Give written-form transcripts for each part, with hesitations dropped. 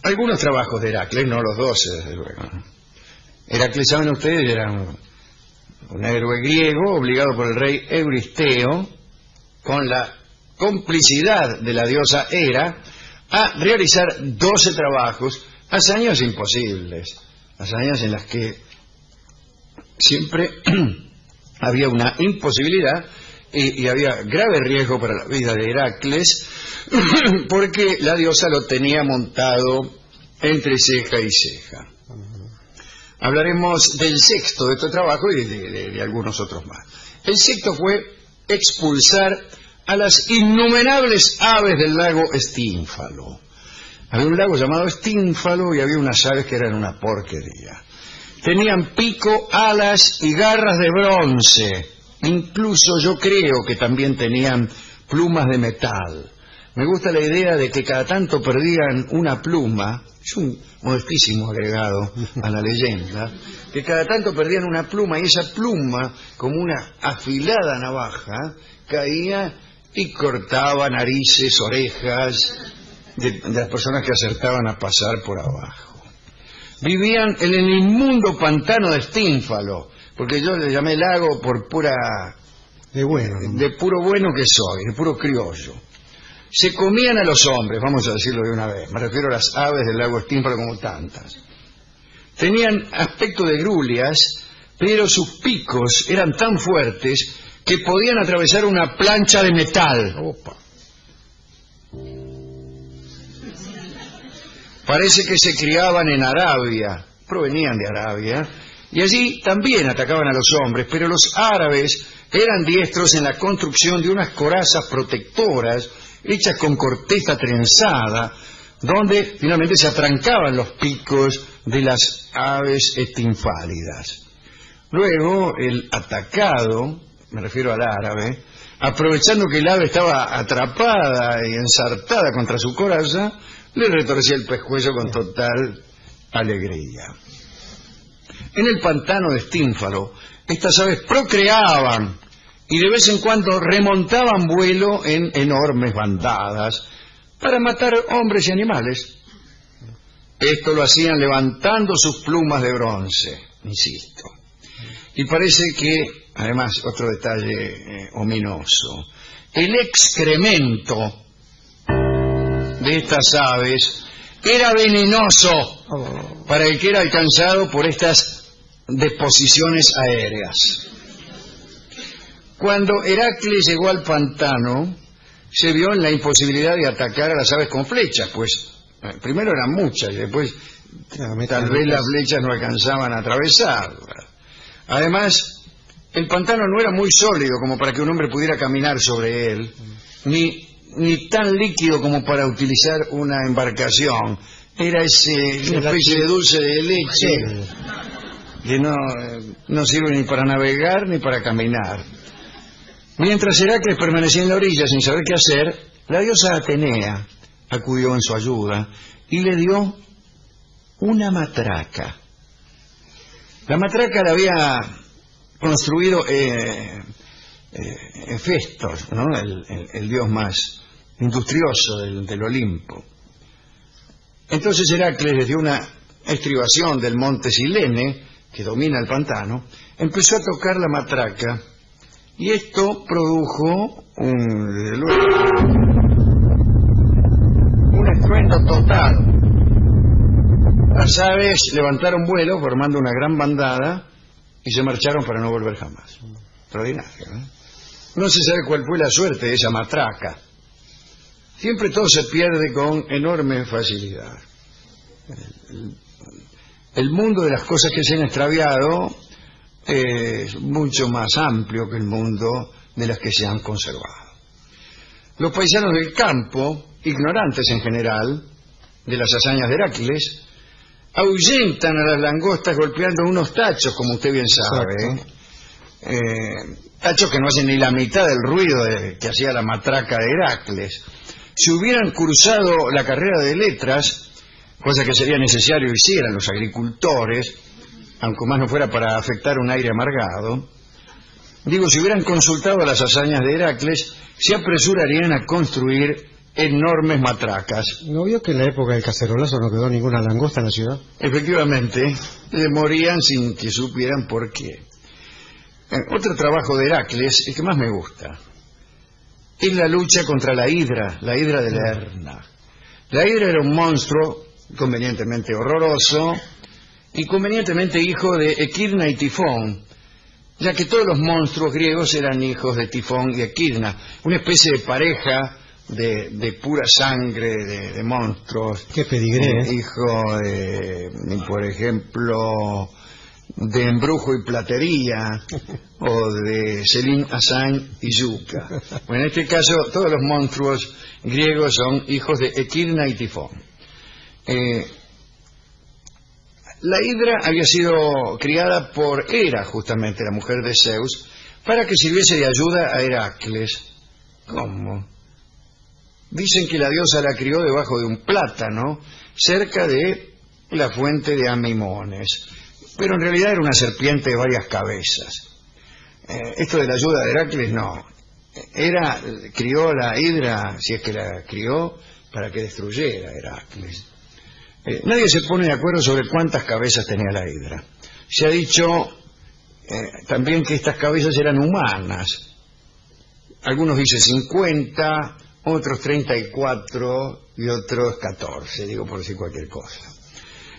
Algunos trabajos de Heracles, no los 12, desde luego. Heracles, saben ustedes, era un héroe griego obligado por el rey Euristeo, con la complicidad de la diosa Hera, a realizar 12 trabajos, hazañas imposibles, hazañas en las que siempre había una imposibilidad y había grave riesgo para la vida de Heracles, porque la diosa lo tenía montado entre ceja y ceja. Hablaremos del sexto de este trabajo y de algunos otros más. El sexto fue expulsar a las innumerables aves del lago Estínfalo. Había un lago llamado Estínfalo y había unas aves que eran una porquería. Tenían pico, alas y garras de bronce. Incluso yo creo que también tenían plumas de metal. Me gusta la idea de que cada tanto perdían una pluma, es un modestísimo agregado a la leyenda, que cada tanto perdían una pluma y esa pluma, como una afilada navaja, caía y cortaba narices, orejas de las personas que acertaban a pasar por abajo. Vivían en el inmundo pantano de Estínfalo, porque yo le llamé lago por pura... de puro bueno que soy, de puro criollo. Se comían a los hombres, vamos a decirlo de una vez. Me refiero a las aves del lago Estínfalo como tantas. Tenían aspecto de grulias, pero sus picos eran tan fuertes que podían atravesar una plancha de metal. Opa. Parece que se criaban en Arabia, provenían de Arabia, y allí también atacaban a los hombres, pero los árabes eran diestros en la construcción de unas corazas protectoras hechas con corteza trenzada, donde finalmente se atrancaban los picos de las aves estinfálidas. Luego, el atacado, me refiero al árabe, aprovechando que el ave estaba atrapada y ensartada contra su coraza, le retorcía el pescuezo con total alegría. En el pantano de Estínfalo, estas aves procreaban y de vez en cuando remontaban vuelo en enormes bandadas para matar hombres y animales. Esto lo hacían levantando sus plumas de bronce, insisto. Y parece que, además, otro detalle ominoso, el excremento de estas aves era venenoso para el que era alcanzado por estas deposiciones aéreas. Cuando Heracles llegó al pantano, se vio en la imposibilidad de atacar a las aves con flechas, pues primero eran muchas y después tal vez las flechas no alcanzaban a atravesarlas. Además, el pantano no era muy sólido como para que un hombre pudiera caminar sobre él, ni tan líquido como para utilizar una embarcación. Era una especie de dulce de leche que no sirve ni para navegar ni para caminar. Mientras Heracles permanecía en la orilla sin saber qué hacer, la diosa Atenea acudió en su ayuda y le dio una matraca. La matraca la había construido Hefestos, ¿no? el dios más industrioso del Olimpo. Entonces Heracles, desde una estribación del monte Silene, que domina el pantano, empezó a tocar la matraca, y esto produjo desde luego, un estruendo total. Las aves levantaron vuelo formando una gran bandada y se marcharon para no volver jamás. Extraordinario, ¿eh? No se sabe cuál fue la suerte de esa matraca. Siempre todo se pierde con enorme facilidad. El mundo de las cosas que se han extraviado es mucho más amplio que el mundo de las que se han conservado. Los paisanos del campo, ignorantes en general de las hazañas de Heracles, ahuyentan a las langostas golpeando unos tachos, como usted bien sabe, tachos que no hacen ni la mitad del ruido que hacía la matraca de Heracles. Si hubieran cursado la carrera de letras, cosa que sería necesario hicieran los agricultores, aunque más no fuera para afectar un aire amargado, si hubieran consultado las hazañas de Heracles, se apresurarían a construir enormes matracas. ¿No vio que en la época del cacerolazo no quedó ninguna langosta en la ciudad? Efectivamente, morían sin que supieran por qué. Otro trabajo de Heracles, el que más me gusta, es la lucha contra la hidra de Lerna. La hidra era un monstruo convenientemente horroroso y convenientemente hijo de Equidna y Tifón, ya que todos los monstruos griegos eran hijos de Tifón y Equidna, una especie de pareja de pura sangre de monstruos. Qué pedigré, ¿eh? Hijo de, por ejemplo, de Embrujo y Platería, o de Selim Hassan y Yuca. Bueno, en este caso, todos los monstruos griegos son hijos de Equidna y Tifón. La hidra había sido criada por Hera, justamente la mujer de Zeus, para que sirviese de ayuda a Heracles. ¿Cómo? Dicen que la diosa la crió debajo de un plátano, cerca de la fuente de Amimones. Pero en realidad era una serpiente de varias cabezas. Esto de la ayuda de Heracles, no. Hera crió la hidra, si es que la crió, para que destruyera a Heracles. Nadie se pone de acuerdo sobre cuántas cabezas tenía la hidra. Se ha dicho también que estas cabezas eran humanas. Algunos dicen 50, otros 34 y otros 14, digo por decir cualquier cosa.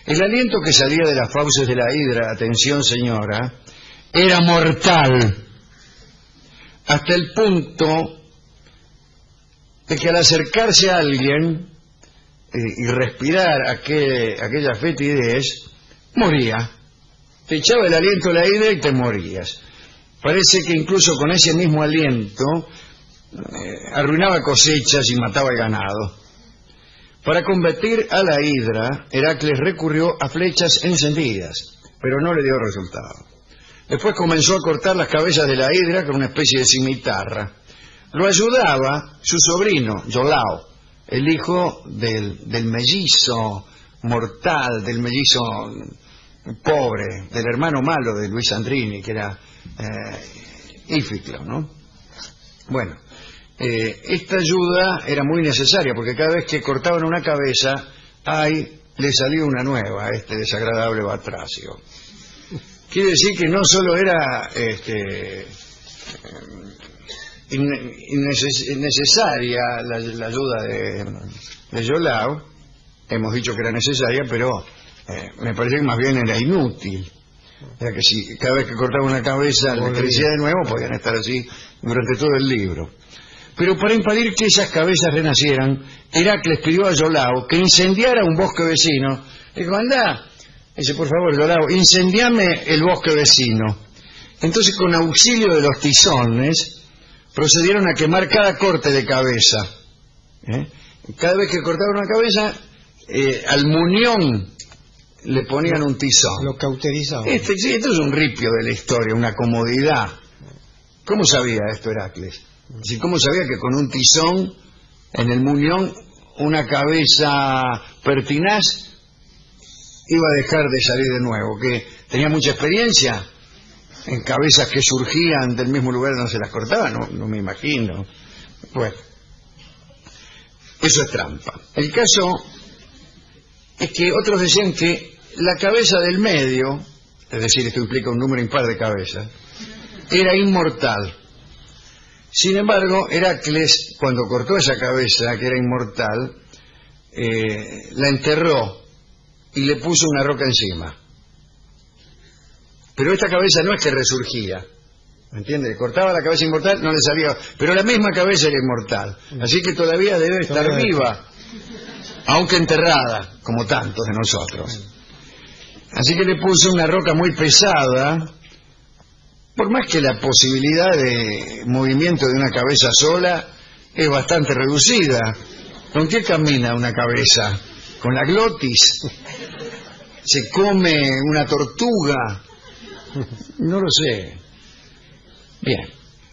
El aliento que salía de las fauces de la hidra, atención señora, era mortal, hasta el punto de que al acercarse a alguien y respirar aquella fetidez, moría. Te echaba el aliento la hidra y te morías. Parece que incluso con ese mismo aliento arruinaba cosechas y mataba el ganado. Para combatir a la hidra, Heracles recurrió a flechas encendidas, pero no le dio resultado. Después comenzó a cortar las cabezas de la hidra con una especie de cimitarra. Lo ayudaba su sobrino, Iolao, el hijo del mellizo mortal, del mellizo pobre, del hermano malo de Luis Andrini, que era Íficlo, ¿no? Bueno, esta ayuda era muy necesaria, porque cada vez que cortaban una cabeza, le salía una nueva a este desagradable batracio. Quiere decir que no solo era innecesaria la ayuda de Iolao, hemos dicho que era necesaria, pero me parece que más bien era inútil. O sea que si cada vez que cortaba una cabeza le crecía de nuevo, podían estar así durante todo el libro. Pero para impedir que esas cabezas renacieran, Heracles pidió a Iolao que incendiara un bosque vecino. Dijo, andá, dice, por favor, Iolao, incendiame el bosque vecino. Entonces, con auxilio de los tizones, procedieron a quemar cada corte de cabeza. Cada vez que cortaban una cabeza, al muñón le ponían un tizón. Lo cauterizaban. Esto es un ripio de la historia, una comodidad. ¿Cómo sabía esto Heracles? ¿Cómo sabía que con un tizón en el muñón una cabeza pertinaz iba a dejar de salir de nuevo? ¿Que tenía mucha experiencia en cabezas que surgían del mismo lugar donde se las cortaban? No me imagino. Bueno, eso es trampa. El caso es que otros decían que la cabeza del medio, es decir, esto implica un número impar de cabezas, era inmortal. Sin embargo, Heracles, cuando cortó esa cabeza, que era inmortal, la enterró y le puso una roca encima. Pero esta cabeza no es que resurgía, ¿me entiende? Cortaba la cabeza inmortal, no le salía, pero la misma cabeza era inmortal, así que todavía debe estar viva, aunque enterrada, como tantos de nosotros. Así que le puso una roca muy pesada, por más que la posibilidad de movimiento de una cabeza sola es bastante reducida. ¿Con qué camina una cabeza? ¿Con la glotis? ¿Se come una tortuga? No lo sé. Bien.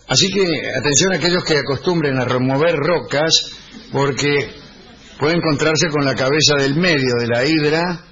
Así que atención a aquellos que acostumbren a remover rocas, porque puede encontrarse con la cabeza del medio de la hidra.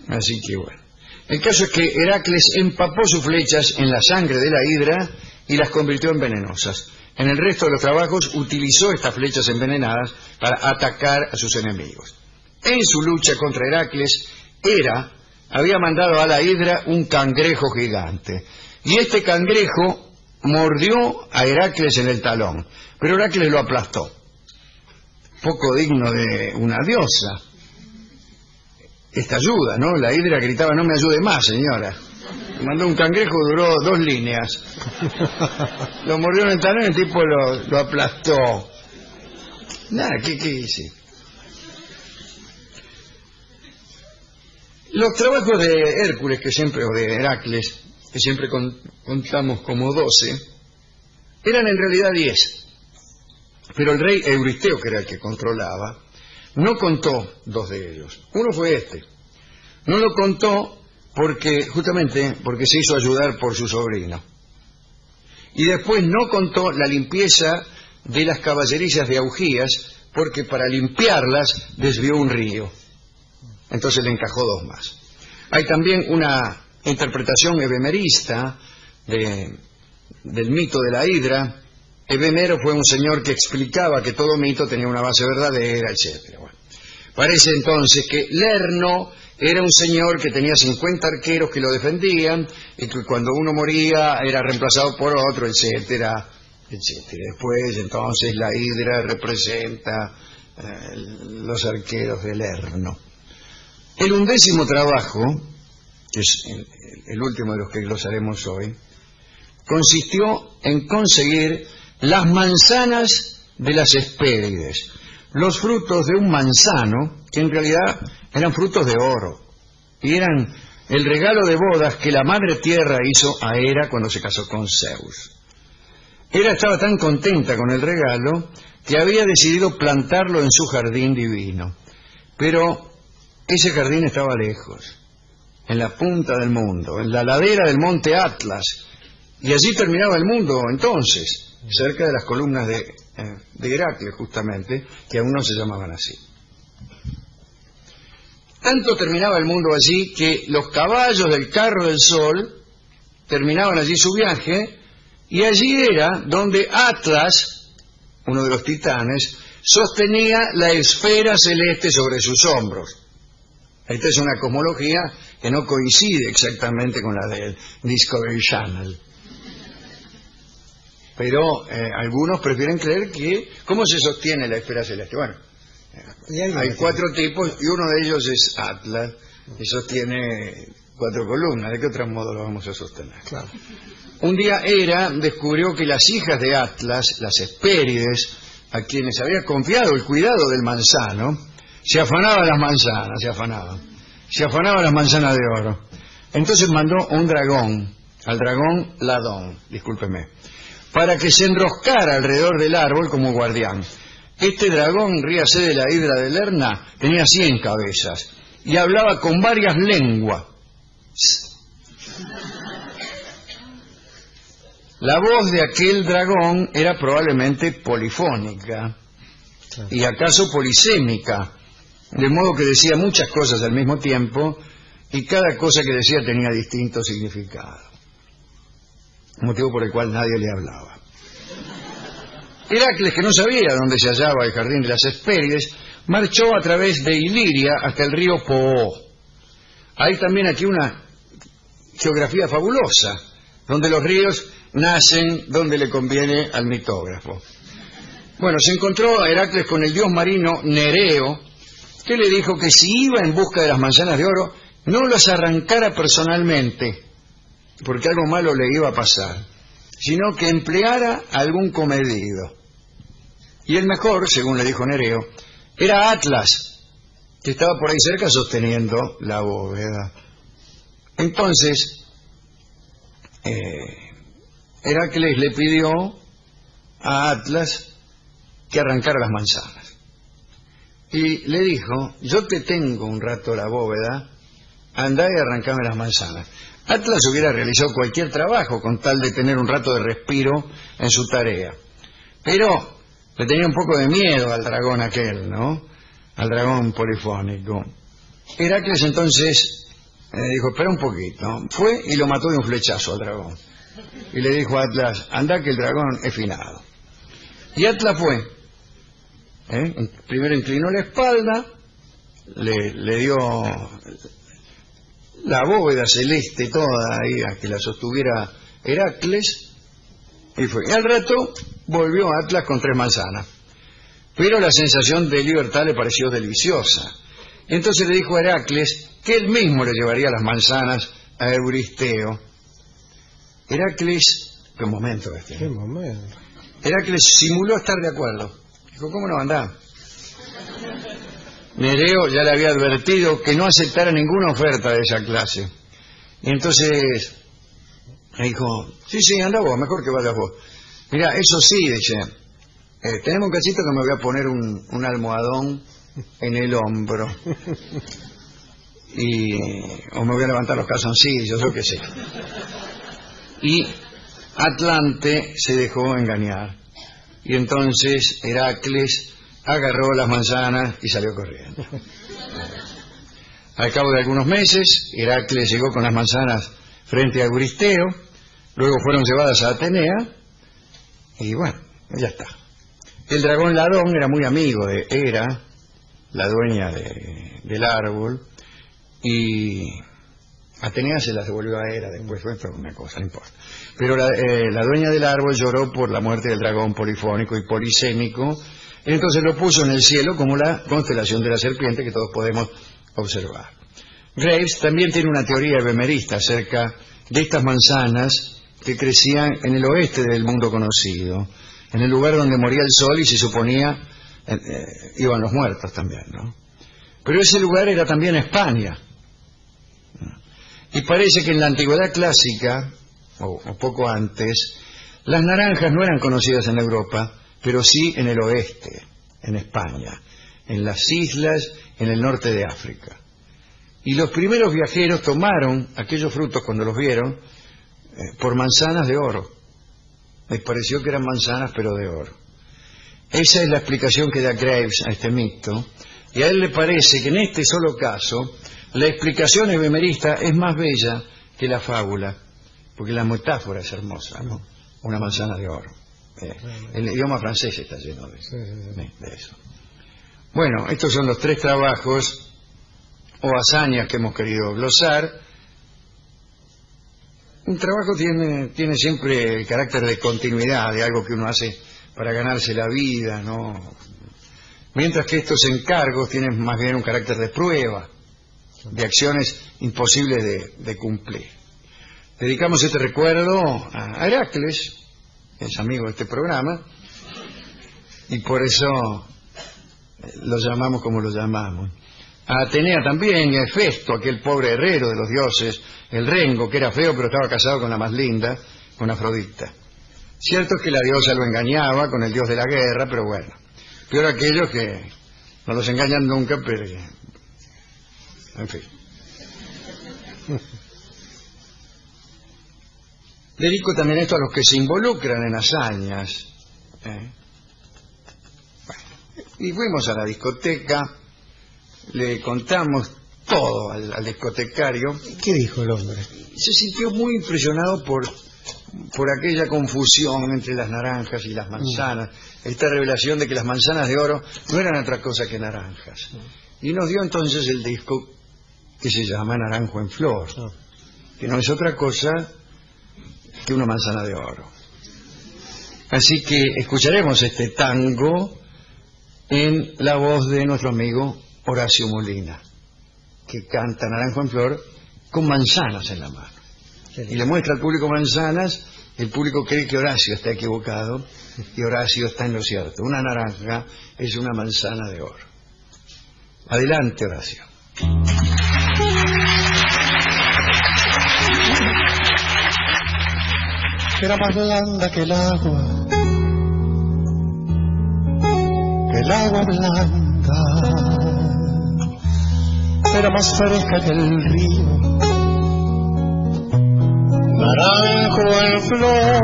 Así que bueno. El caso es que Heracles empapó sus flechas en la sangre de la hidra y las convirtió en venenosas. En el resto de los trabajos utilizó estas flechas envenenadas para atacar a sus enemigos. En su lucha contra Heracles, Hera había mandado a la hidra un cangrejo gigante. Y este cangrejo mordió a Heracles en el talón, pero Heracles lo aplastó. Poco digno de una diosa. Esta ayuda, ¿no? La hidra gritaba: no me ayude más, señora. Mandó un cangrejo, duró 2 líneas. Lo mordió en el talón y el tipo lo aplastó. Nada, ¿qué hice? Los trabajos de Hércules, o de Heracles, que siempre contamos como 12, eran en realidad 10. Pero el rey Euristeo, que era el que controlaba, no contó 2 de ellos. Uno fue este. No lo contó justamente porque se hizo ayudar por su sobrino. Y después no contó la limpieza de las caballerizas de Augías, porque para limpiarlas desvió un río. Entonces le encajó 2 más. Hay también una interpretación ebemerista del mito de la hidra. Ebemero fue un señor que explicaba que todo mito tenía una base verdadera, etc. Bueno, parece entonces que Lerno era un señor que tenía 50 arqueros que lo defendían, y que cuando uno moría era reemplazado por otro, etcétera, etcétera. Después, entonces, la hidra representa los arqueros de Lerno. El 11º trabajo, que es el último de los que glosaremos hoy, consistió en conseguir las manzanas de las Hespérides, los frutos de un manzano que en realidad eran frutos de oro y eran el regalo de bodas que la madre tierra hizo a Hera cuando se casó con Zeus. Hera estaba tan contenta con el regalo que había decidido plantarlo en su jardín divino, pero ese jardín estaba lejos, en la punta del mundo, en la ladera del monte Atlas, y allí terminaba el mundo entonces, cerca de las columnas de Heracles, justamente, que aún no se llamaban así. Tanto terminaba el mundo allí que los caballos del carro del sol terminaban allí su viaje, y allí era donde Atlas, uno de los titanes, sostenía la esfera celeste sobre sus hombros. Esta es una cosmología que no coincide exactamente con la del Discovery Channel. Pero algunos prefieren creer que... ¿Cómo se sostiene la esfera celeste? Bueno, hay 4 tipos y uno de ellos es Atlas y sostiene 4 columnas. ¿De qué otro modo lo vamos a sostener? Claro. Un día Hera descubrió que las hijas de Atlas, las Hespérides, a quienes había confiado el cuidado del manzano, se afanaban las manzanas, se afanaban las manzanas de oro. Entonces mandó un dragón, al dragón Ladón, discúlpeme, para que se enroscara alrededor del árbol como guardián. Este dragón, ríase de la hidra de Lerna, tenía 100 cabezas y hablaba con varias lenguas. La voz de aquel dragón era probablemente polifónica y acaso polisémica, de modo que decía muchas cosas al mismo tiempo y cada cosa que decía tenía distinto significado, motivo por el cual nadie le hablaba. Heracles, que no sabía dónde se hallaba el jardín de las Hespérides, marchó a través de Iliria hasta el río Poó. Hay también aquí una geografía fabulosa, donde los ríos nacen donde le conviene al mitógrafo. Bueno, se encontró a Heracles con el dios marino Nereo, que le dijo que si iba en busca de las manzanas de oro, no las arrancara personalmente, porque algo malo le iba a pasar, sino que empleara algún comedido. Y el mejor, según le dijo Nereo, era Atlas, que estaba por ahí cerca sosteniendo la bóveda. Entonces, Heracles le pidió a Atlas que arrancara las manzanas. Y le dijo: yo te tengo un rato la bóveda, andá y arrancame las manzanas. Atlas hubiera realizado cualquier trabajo con tal de tener un rato de respiro en su tarea. Pero le tenía un poco de miedo al dragón aquel, ¿no? Al dragón polifónico. Heracles entonces dijo: espera un poquito. Fue y lo mató de un flechazo al dragón. Y le dijo a Atlas: anda que el dragón es finado. Y Atlas fue. Primero inclinó la espalda, le dio la bóveda celeste toda ahí a que la sostuviera Heracles, y fue. Y al rato volvió Atlas con 3 manzanas. Pero la sensación de libertad le pareció deliciosa. Entonces le dijo a Heracles que él mismo le llevaría las manzanas a Euristeo. Heracles, qué momento este. Qué momento. Heracles simuló estar de acuerdo. Dijo, ¿cómo no andá? Nereo ya le había advertido que no aceptara ninguna oferta de esa clase. Y entonces le dijo, sí, anda vos, mejor que vayas vos. Mira, eso sí, dice, tenemos un cachito que me voy a poner un almohadón en el hombro. O me voy a levantar los calzoncillos, yo qué sé. Y Atlante se dejó engañar. Y entonces Heracles agarró las manzanas y salió corriendo. Al cabo de algunos meses, Heracles llegó con las manzanas frente a Euristeo, luego fueron llevadas a Atenea, y bueno, ya está. El dragón ladrón era muy amigo de Hera, la dueña del árbol, y Atenea se las devolvió a Hera después, fue una cosa, no importa. Pero la dueña del árbol lloró por la muerte del dragón polifónico y polisémico, entonces lo puso en el cielo como la constelación de la serpiente que todos podemos observar. Graves también tiene una teoría ebemerista acerca de estas manzanas que crecían en el oeste del mundo conocido, en el lugar donde moría el sol y se suponía iban los muertos también, ¿no? Pero ese lugar era también España. Y parece que en la antigüedad clásica, o poco antes, las naranjas no eran conocidas en Europa, pero sí en el oeste, en España, en las islas, en el norte de África. Y los primeros viajeros tomaron aquellos frutos cuando los vieron por manzanas de oro. Les pareció que eran manzanas pero de oro. Esa es la explicación que da Graves a este mito, y a él le parece que en este solo caso la explicación ebemerista es más bella que la fábula, porque la metáfora es hermosa, ¿no? Una manzana de oro. El idioma francés está lleno de eso. Bueno, estos son los 3 trabajos o hazañas que hemos querido glosar. Un trabajo tiene siempre el carácter de continuidad, de algo que uno hace para ganarse la vida, ¿no? Mientras que estos encargos tienen más bien un carácter de prueba, de acciones imposibles de cumplir. Dedicamos este recuerdo a Heracles, que es amigo de este programa, y por eso lo llamamos como lo llamamos. A Atenea también, y a Hefesto, aquel pobre herrero de los dioses, el Rengo, que era feo pero estaba casado con la más linda, con Afrodita. Cierto es que la diosa lo engañaba con el dios de la guerra, pero bueno, peor aquellos que no los engañan nunca, pero en fin. Dedico también esto a los que se involucran en hazañas. Bueno, y fuimos a la discoteca, le contamos todo al discotecario. ¿Qué dijo el hombre? Se sintió muy impresionado por aquella confusión entre las naranjas y las manzanas, esta revelación de que las manzanas de oro no eran otra cosa que naranjas. Y nos dio entonces el disco que se llama Naranjo en Flor, que no es otra cosa que una manzana de oro. Así que escucharemos este tango en la voz de nuestro amigo Horacio Molina, que canta Naranjo en Flor con manzanas en la mano. Y le muestra al público manzanas, el público cree que Horacio está equivocado y Horacio está en lo cierto. Una naranja es una manzana de oro. Adelante, Horacio. Era más blanda que el agua blanda, era más fresca que el río, naranjo en flor,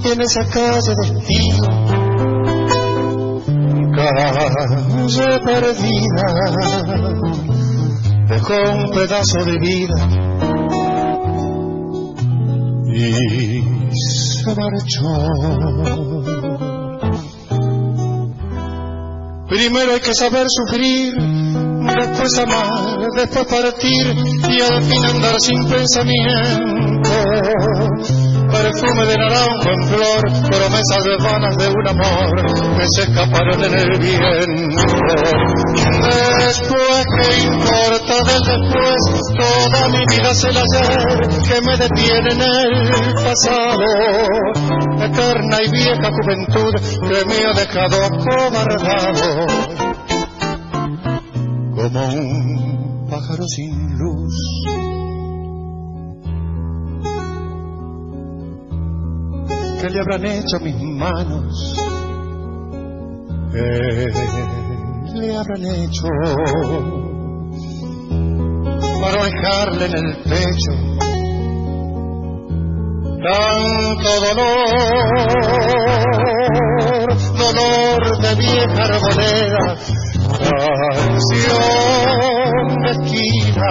y en esa calle de estío, calle perdida, dejó un pedazo de vida y se marchó. Primero hay que saber sufrir, después amar, después partir y al fin andar sin pensamiento. Perfume de naranjo en flor, promesas vanas de un amor que se escaparon en el viento. Después, ¿qué importa del después? Toda mi vida es el ayer que me detiene en el pasado. Eterna y vieja juventud que me ha dejado acobardado como un pájaro sin luz. ¿Qué le habrán hecho a mis manos? ¿Qué le habrán hecho para dejarle en el pecho tanto dolor de vieja arboleda, canción de esquina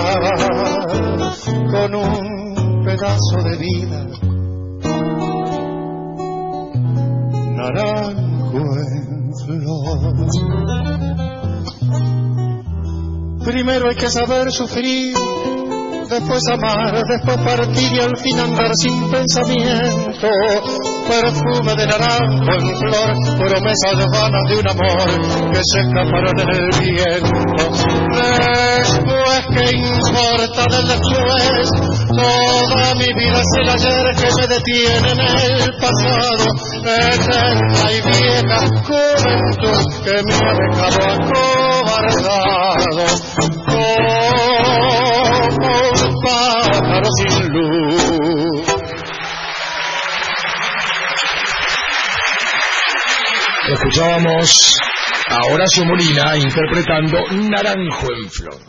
con un pedazo de vida? Naranjo en flor. Primero hay que saber sufrir, después amar, después partir y al fin andar sin pensamiento. Perfume de naranjo en flor, promesas vanas de un amor que se escaparon en el viento. Después, ¿qué importa del después? Toda mi vida es el ayer que me detiene en el pasado. Eterna y vieja juventud que me ha dejado acobardado como un pájaro sin luz. Escuchábamos a Horacio Molina interpretando Naranjo en Flor.